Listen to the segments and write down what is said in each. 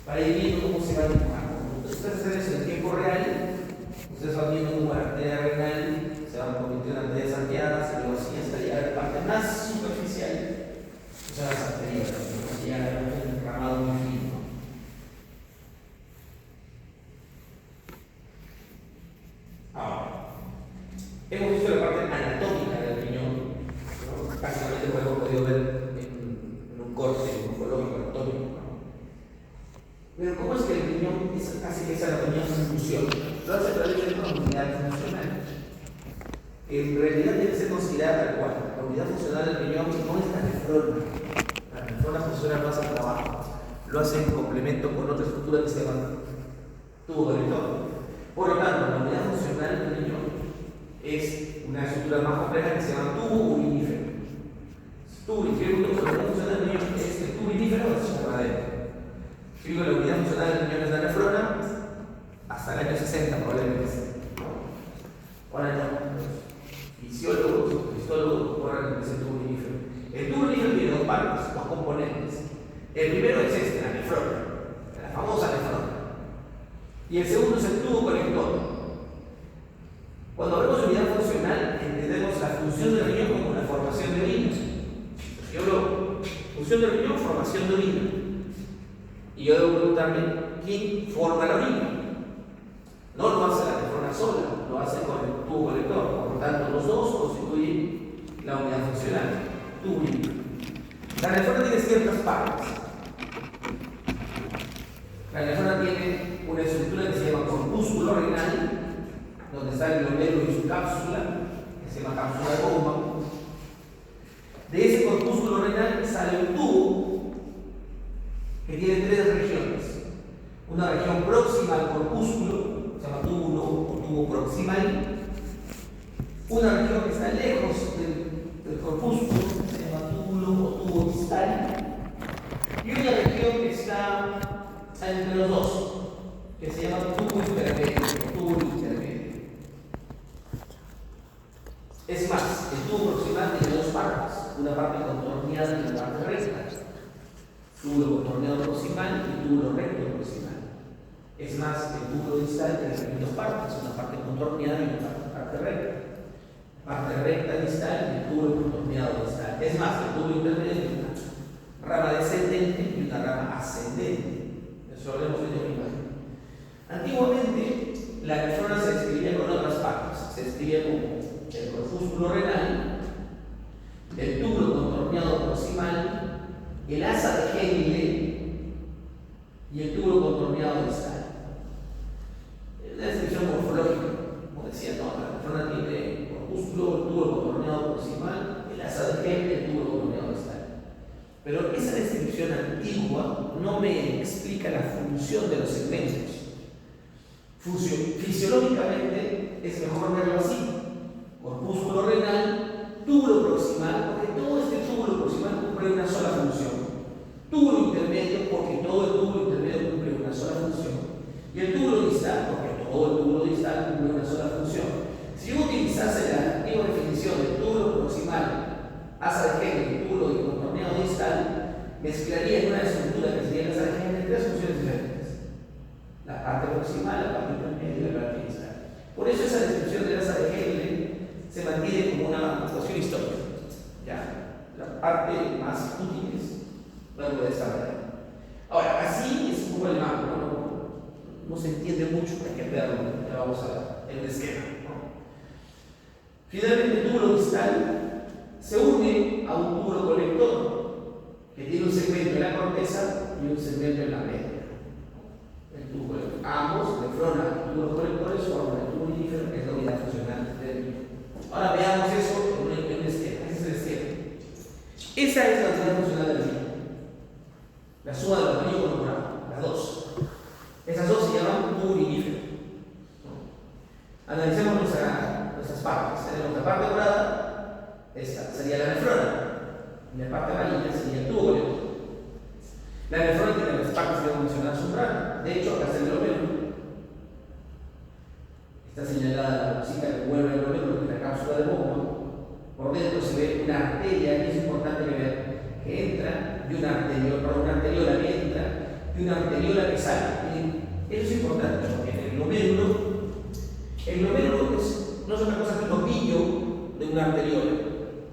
para ir viendo cómo se va dibujando. Entonces, ustedes hacen eso en tiempo real, ustedes van viendo cómo la arteria renal se va convirtiendo en arterias arqueadas y luego así hasta llegar a la parte más superficial, que son las arterias, hasta llegar a un enramado muy fino. Ahora, hemos visto la parte anatómica del riñón, ¿no? Básicamente lo hemos podido ver en un corte morfológico anatómico, ¿no? Pero ¿cómo es que el riñón hace que esa anatomía funcione? Lo hace a través de una unidad funcional. En realidad debe ser considerada tal cual. La unidad funcional del riñón no es la nefrona. La nefrona funciona más al trabajo. Lo hace en complemento con otra estructura que se llama tubo colector. Por lo tanto, la unidad funcional del riñón es una estructura más compleja que se llama tubo urinífero. Tubo urinífero, la unidad funcional del riñón es el tubo urinífero o es la cadera. Si digo la unidad funcional del riñón es la nefrona, hasta el año 60 probablemente. Ahora no. Fisiólogos, histólogos, ahora es el tubo urinífero. El tubo urinífero tiene dos partes, dos componentes. El primero es este, la nefrona, la famosa nefrona. Y el segundo es el tubo colector. Cuando hablamos de unidad funcional, entendemos la función del riñón como la formación de orina. Yo hablo función del riñón, formación de orina. Y yo debo preguntarme quién forma la orina. No lo hace la nefrona sola, lo hace con el tubo colector. Por lo tanto, los dos constituyen la unidad funcional, tubo urinífero. La nefrona tiene ciertas partes. La nefrona tiene una estructura que se llama corpúsculo renal, donde está el glomérulo y su cápsula, que se llama cápsula de Bowman. De ese corpúsculo renal sale un tubo que tiene tres regiones. Una región próxima al corpúsculo, se llama túbulo o tubo proximal. Una región que está lejos del corpúsculo, se llama túbulo o tubo distal. Y una región que está entre los dos, que se llama tubo intermedio o tubo intermedio. Es más, el tubo proximal tiene dos partes, una parte contorneada y una parte recta. Túbulo contorneado proximal y túbulo recto proximal. Es más, el túbulo distal tiene dos partes, una parte contorneada y una parte recta. Parte recta distal y el túbulo contorneado distal. Es más, el túbulo intermedio tiene una rama descendente y una rama ascendente. Eso lo hemos visto en la imagen. Antiguamente, la nefrona se describía con otras partes. Se describía como el corpúsculo renal, el túbulo contorneado proximal, el asa de Henle y el túbulo contorneado distal. Es una descripción morfológica, como decía, no, la nefrona tiene corpúsculo, el túbulo contorneado proximal, el asa de Henle y el túbulo contorneado distal. Pero esa descripción antigua no me explica la función de los segmentos. Fisiológicamente es mejor verlo así: corpúsculo renal, túbulo proximal, porque todo este túbulo proximal cumple una sola función. Túbulo intermedio, porque todo el túbulo intermedio cumple una sola función. Y el túbulo distal, porque todo el túbulo distal cumple una sola función. Si yo utilizase la antigua definición del túbulo proximal, asa de Henle y túbulo contorneado distal, mezclaría en una estructura que sería la asa de Henle tres funciones diferentes: la parte proximal, la parte intermedia y la parte distal. Por eso esa descripción de la asa de Henle se mantiene como una cuestión histórica. ¿Ya? La parte más útil es verlo de esta manera. Ahora, así es un poco el mapa, no se entiende mucho, hay que verlo, ya vamos a ver el esquema, ¿no? Finalmente, el túbulo distal se une a un túbulo colector que tiene un segmento en la corteza y un segmento en la media. El tubo colector. Ambos, nefrona y túbulos colectores, forman el tubo urinífero, que es la unidad funcional del riñón. Ahora veamos eso en un esquema. Ese es el esquema. Esa es la unidad funcional del riñón. La suma de los amarillo con los morados, las dos. Esas dos se llaman tubo urinífero. Analicemos nuestras partes. Tenemos la parte morada, esta sería la nefrona, y la parte amarilla sería el tubo colector. La nefrona tiene las partes que hemos mencionado hace un rato. De hecho, acá está el glomérulo. Está señalada la cosita que mueve el glomérulo, que es la cápsula de Bowman. Por dentro se ve una arteria, y es importante ver que entra, y una arteriola que entra, y una arteriola que y sale. Eso es importante porque en el glomérulo no es otra cosa que un ovillo de una arteriola,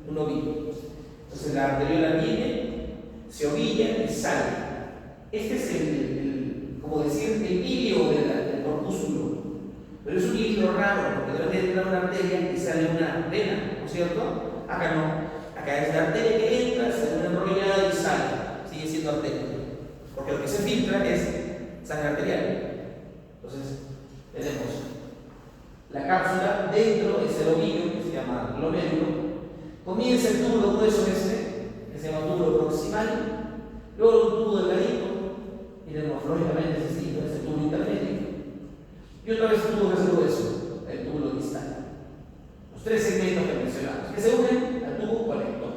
un ovillo. Entonces la arteriola viene, se ovilla y sale. Este es como decir, el hilo del corpúsculo. Pero es un hilo raro, porque debe de entrar una arteria y sale una vena, ¿no es cierto? Acá no. Acá es la arteria que entra, se enrollada y sale. Sigue siendo arteria. Porque lo que se filtra es sangre arterial. Entonces, tenemos la cápsula, dentro es el ovillo, que se llama glomérulo. Comienza el túbulo grueso que se llama túbulo proximal. Luego un tubo delgadito, y tenemos lógicamente ese tubo intermedio. Y otra vez el tubo que es grueso, el túbulo distal. Los tres segmentos que mencionamos, que se unen al tubo colector.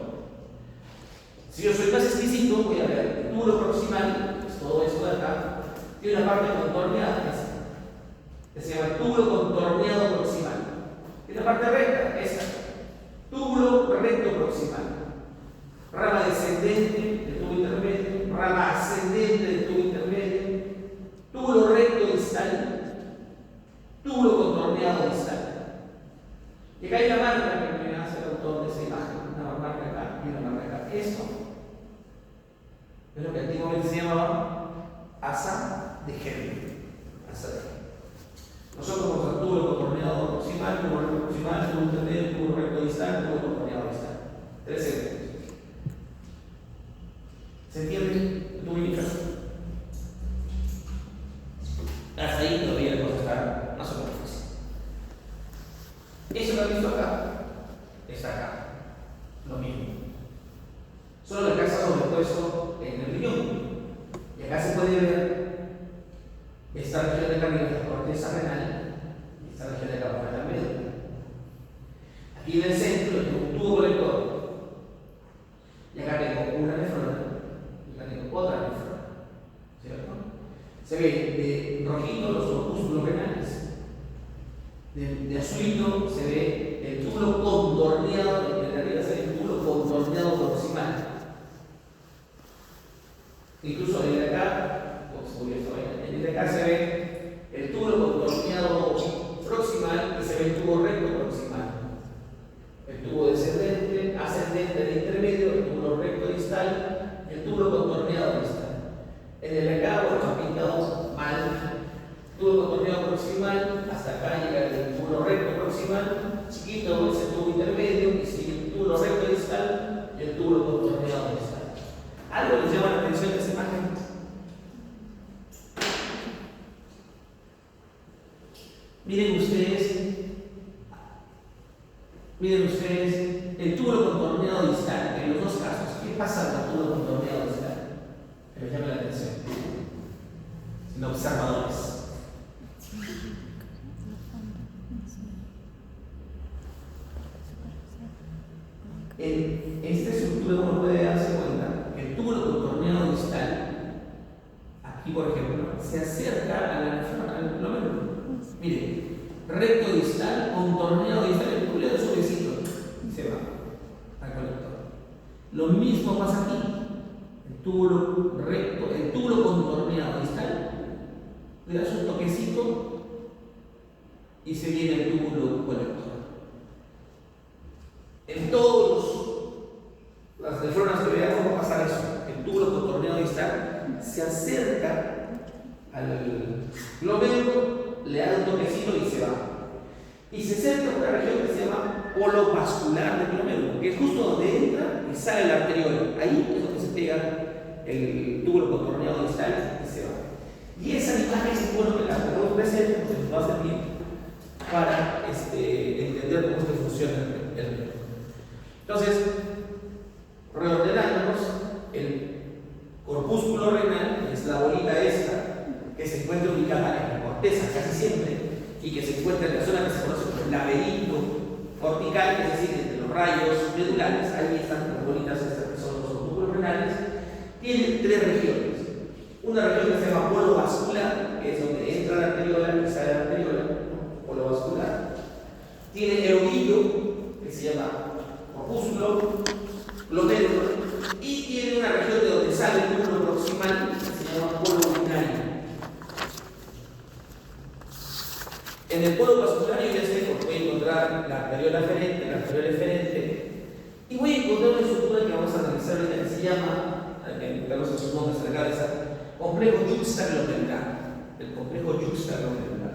Si yo soy más exquisito, voy a ver el túbulo proximal, que es todo esto de acá, tiene una parte contorneada, que se llama túbulo contorneado proximal. Tiene una parte recta, esta. Túbulo recto proximal. Rama descendente del tubo intermedio, rama ascendente del tubo intermedio, túbulo recto distal, túbulo contorneado distal. Y acá hay una marca que me hace el autor de esa imagen, una marca acá y una marca acá. Esto es lo que antiguamente se llamaba asa de Henry. Asa de Henry. Nosotros vamos al túbulo contorneado proximal, túbulo recto proximal, túbulo intermedio, túbulo recto distal, túbulo contorneado distal. Tres segmentos. ¿Se entiende? ¿Tú me indicas? Hasta ahí todavía la cosa está más o menos fácil. Eso lo han visto acá. Está acá. Lo mismo. Solo que acá está sobrepuesto en el riñón. Y acá se puede ver esta región de acá arriba, la corteza renal, y esta región de acá abajo de la médula. Aquí en el centro tengo un tubo colector. Y acá tengo una nefrona. Otra nefrona, ¿cierto? Se ve de rojito los corpúsculos renales, de azulito se ve el túbulo contorneado, en realidad se ve el túbulo contorneado proximal. Incluso en el de acá, en el de acá se ve el túbulo contorneado proximal y se ve el tubo recto proximal. El tubo descendente, ascendente de intermedio, el túbulo recto distal. El túbulo contorneado distal. En el de acá, bueno, está pintado mal. Túbulo contorneado proximal, hasta acá llega el túbulo recto proximal, chiquito es el tubo intermedio, y sigue el túbulo recto distal y el túbulo contorneado distal. ¿Algo les llama la atención de esa imagen? Miren ustedes el túbulo contorneado distal, en los dos casos. ¿Qué pasa con el túbulo contorneado distal? Que me llama la atención. Sin observadores. En esta estructura uno puede darse cuenta que el túbulo contorneado distal, aquí por ejemplo, se acerca al glomérulo. Miren. Recto distal, contorneado distal, el túbulo de suavecito y se va al colector. Lo mismo pasa aquí. El túbulo recto, el túbulo contorneado distal, le das un toquecito y se viene el túbulo colector. En todas las nefronas que veamos va a pasar eso. El túbulo contorneado distal se acerca al glomérulo, le da un toquecito y se va. Y se acerca a una región que se llama polo vascular del glomérulo, que es justo donde entra y sale la arteriola. Ahí es donde se pega el túbulo contorneado distal y se va. Y esa imagen es bueno que la tengamos presente porque nos va a servir para entender cómo es que funciona el glomérulo. Entonces, reordenándonos, el corpúsculo renal es la bolita esta que se encuentra ubicada en la corteza casi siempre y que se encuentra en la zona que se conoce como el laberinto cortical, es decir, entre los rayos medulares. Ahí están las bolitas estas que son los corpúsculos renales. Tiene tres regiones. Una región que se llama polo vascular, que es donde entra la arteriola y sale la arteriola, polo vascular. Tiene el ovillo, que se llama corpúsculo, glomérulo, y tiene una región de donde sale el túbulo proximal, que se llama polo urinario. En el polo vascular yo ya sé porque voy a encontrar la arteriola aferente, la arteriola eferente, y voy a encontrar una estructura que vamos a analizar ahorita que se llama, que tenemos sus nombres en la cabeza, complejo yuxtaglomerular. El complejo yuxtaglomerular,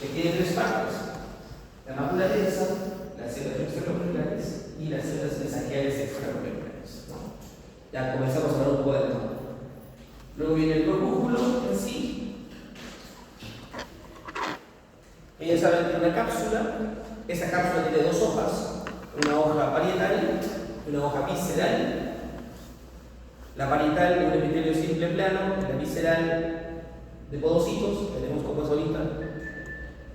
que tiene tres partes: la mácula densa, las células yuxtaglomerares y las células mesangiales extraglomerares, ¿no? Ya comenzamos a hablar un poco de la. Luego viene el corpúsculo en sí. Ella sabe que tiene una cápsula. Esta cápsula tiene dos hojas, una hoja parietal y una hoja visceral. La parietal es un epitelio simple plano, la visceral de podocitos, tenemos como es ahorita.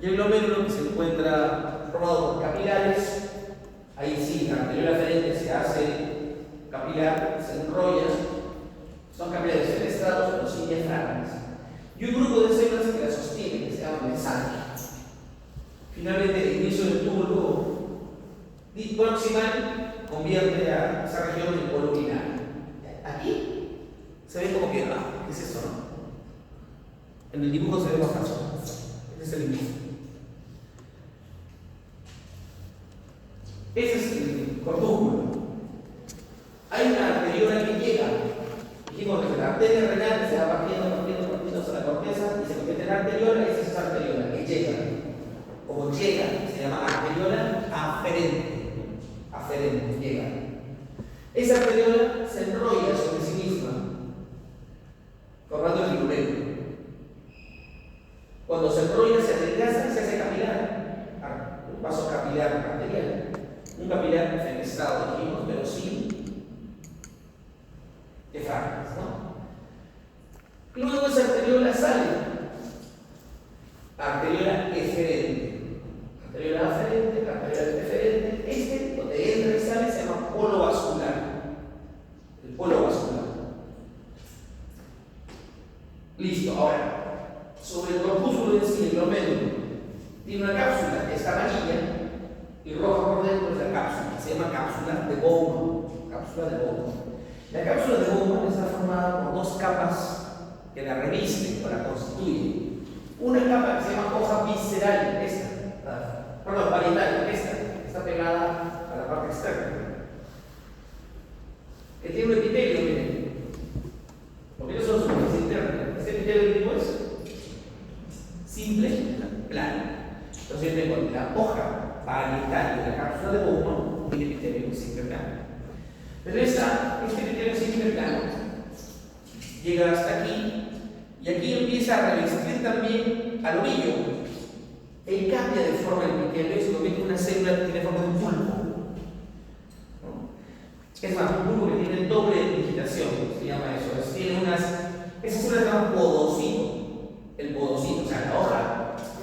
Y el glomérulo que se encuentra formado por capilares. Ahí sí, la arteriola aferente se hace capilar, se enrolla. Son capilares fenestrados pero sin diafragmas. Y un grupo de células que la sostienen, que se llama mesangia. Finalmente, el inicio del túbulo proximal convierte a esa región en polo urinario. Aquí se ve como que, ¿qué es eso, no? En el dibujo se ve más fácil. Este es el dibujo. Ese es el corpúsculo. Hay una arteriola que llega. Dijimos que la arteria renal se va partiendo hasta la corteza y se convierte en arteriola, y esa es esa arteriola que llega. Como llega, se llama arteriola aferente. Aferente, llega. Esa arteriola se enrolla sobre sí misma, formando el glomérulo. Cuando se enrolla, se adelgaza y se hace capilar. Un vaso capilar arterial. Un capilar fenestrado, dijimos, pero sin diafragmas, ¿no? Luego esa arteriola sale. Arteriola eferente. Arteriola aferente, arteriola eferente. Donde entra y sale, se llama polo vascular. El polo vascular. Listo. Ahora, sobre el corpúsculo en sí, el glomérulo, tiene una cápsula que está amarilla y roja por dentro de la cápsula. Se llama cápsula de Bowman. Cápsula de Bowman. La cápsula de Bowman está formada por dos capas que la revisten o la constituyen. Una capa que se llama hoja visceral, parietal, esta está pegada a la parte externa, que tiene un epitelio, miren. Porque no son superficie interna. Este epitelio tipo es simple, plano. Entonces yo tengo la hoja parietal de la cápsula de Bowman y el epitelio simple plano. Pero este epitelio simple plano llega hasta aquí. Y aquí empieza a revestir también al ovillo. Él cambia de forma el epitelio y se convierte en una célula que tiene forma de un pulpo. ¿No? Es más, un pulpo que tiene doble digitación, se llama eso. Tiene esas células se llaman podocito. El podocito, o sea, la hoja.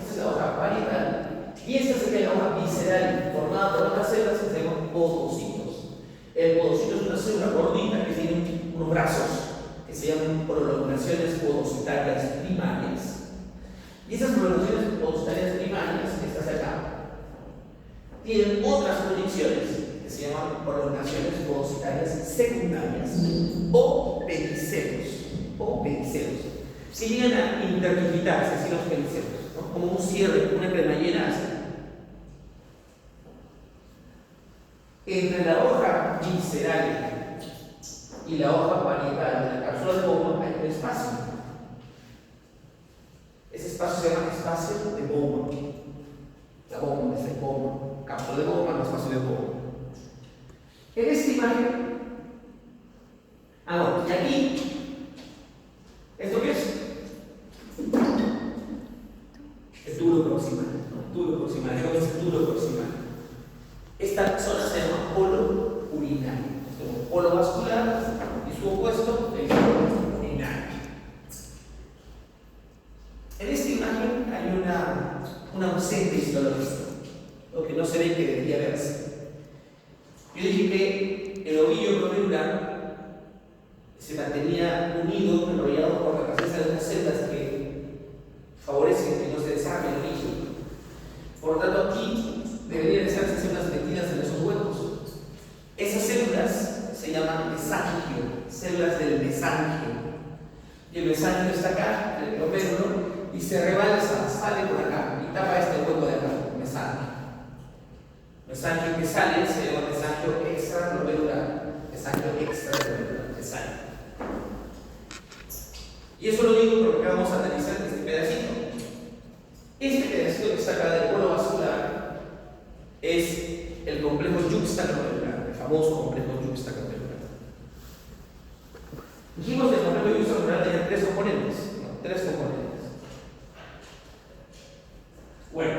Esta es la hoja parietal. Y esta sería la hoja visceral, formada por otras células que se llaman podocitos. El podocito es una célula gordita que tiene unos brazos que se llaman prolongaciones podocitarias primarias. Y esas prolongaciones podocitarias primarias, estas de acá, tienen otras proyecciones que se llaman prolongaciones podocitarias secundarias o pedicelos, que llegan a interdigitarse, así los pedicelos, ¿no? Como un cierre, una cremallera así. Entre la hoja visceral y la hoja parietal de la cápsula de Bowman hay un espacio. Ese espacio se llama espacio de Bowman. La Bowman es el Bowman. Cápsula de Bowman, espacio de Bowman. En esta imagen, y aquí, ¿esto qué es? El túbulo proximal. El túbulo proximal, ¿qué es el túbulo proximal? Esta zona se llama polo urinario. Polo vascular y su opuesto es polo urinario. En esta imagen hay una ausente histologista, lo que no se ve que debería verse. Yo dije que el ovillo glomerular se mantenía unido, enrollado por la presencia de unas células que favorecen que no se desarme el ovillo. Por lo tanto, aquí deberían estar esas células metidas en esos huecos. Esas células se llaman mesangio, células del mesangio. Y el mesangio está acá, en el glomérulo, y se rebalsa, sale por acá. tapa este hueco de acá, mesangio. Mesangio que sale se llama mesangio extraglomerular. Mesangio extraglomerular, mesangio. Y eso lo digo porque vamos a analizar este pedacito. Este pedacito que está acá del polo vascular es el complejo yuxtaglomerular, el famoso complejo yuxtaglomerular. Dijimos que el complejo yuxtaglomerular tiene tres componentes. Bueno,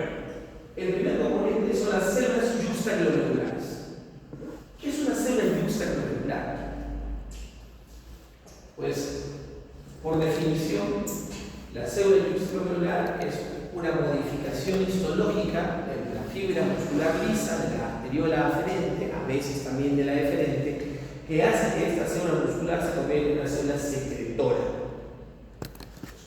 el primer componente son las células yuxtaglomerulares. ¿Qué es una célula yuxtaglomerular? Pues, por definición, la célula yuxtaglomerular es una modificación histológica de la fibra muscular lisa de la arteriola aferente, a veces también de la deferente, que hace que esta célula muscular se convierta en una célula secretora.